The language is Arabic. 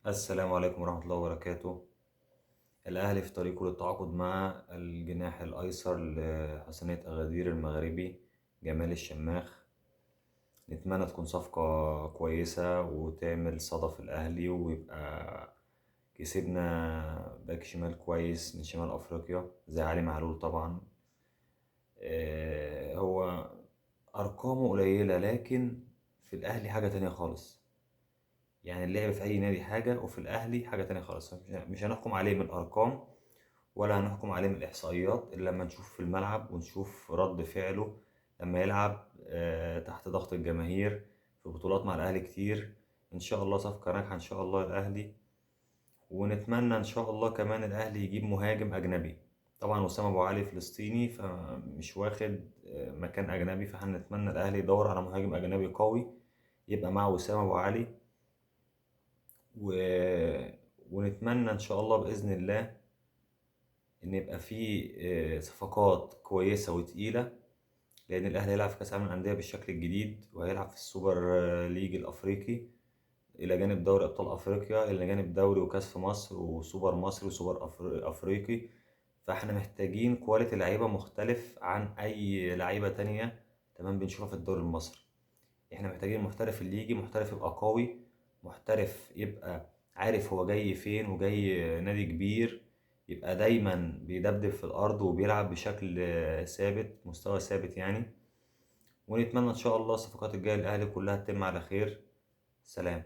السلام عليكم ورحمة الله وبركاته. الأهلي في طريقه للتعاقد مع الجناح الأيسر لحسنية أغادير المغربي جمال الشماخ. نتمنى تكون صفقة كويسة وتعمل صدى في الأهلي، ويبقى كسبنا باك شمال كويس من شمال أفريقيا زي علي معلول طبعا. هو أرقامه قليلة، لكن في الأهلي حاجة تانية خالص. يعني اللعب في أي نادي حاجة، وفي الأهلي حاجة تانية خالص. مش هنحكم عليه من الأرقام، ولا هنحكم عليه من الإحصائيات إلا لما نشوف في الملعب ونشوف رد فعله لما يلعب تحت ضغط الجماهير في بطولات مع الأهلي كتير. إن شاء الله صفقة ناجحة إن شاء الله الأهلي. ونتمنى إن شاء الله كمان الأهلي يجيب مهاجم أجنبي. طبعا وسام أبو علي فلسطيني فمش واخد مكان أجنبي، فاحنا نتمنى الأهلي يدور على مهاجم أجنبي قوي يبقى مع وسام أبو علي و... ونتمنى إن شاء الله بإذن الله ان يبقى في صفقات كويسه وتقيله، لان الاهلي هيلعب في كاس العالم للانديه بالشكل الجديد، وهيلعب في السوبر ليج الافريقي الى جانب دوري ابطال افريقيا، الى جانب دوري وكاس في مصر وسوبر مصر وسوبر افريقي. فاحنا محتاجين كواليتي لعيبه مختلف عن اي لعيبه تانية تمام بنشوفها في الدوري المصري. احنا محتاجين محترف اللي يجي محترف يبقى قوي، محترف يبقى عارف هو جاي فين وجاي نادي كبير، يبقى دايما بيدبدب في الارض وبيلعب بشكل ثابت، مستوى ثابت يعني. ونتمنى ان شاء الله الصفقات الجايه للاهلي كلها تتم على خير. سلام.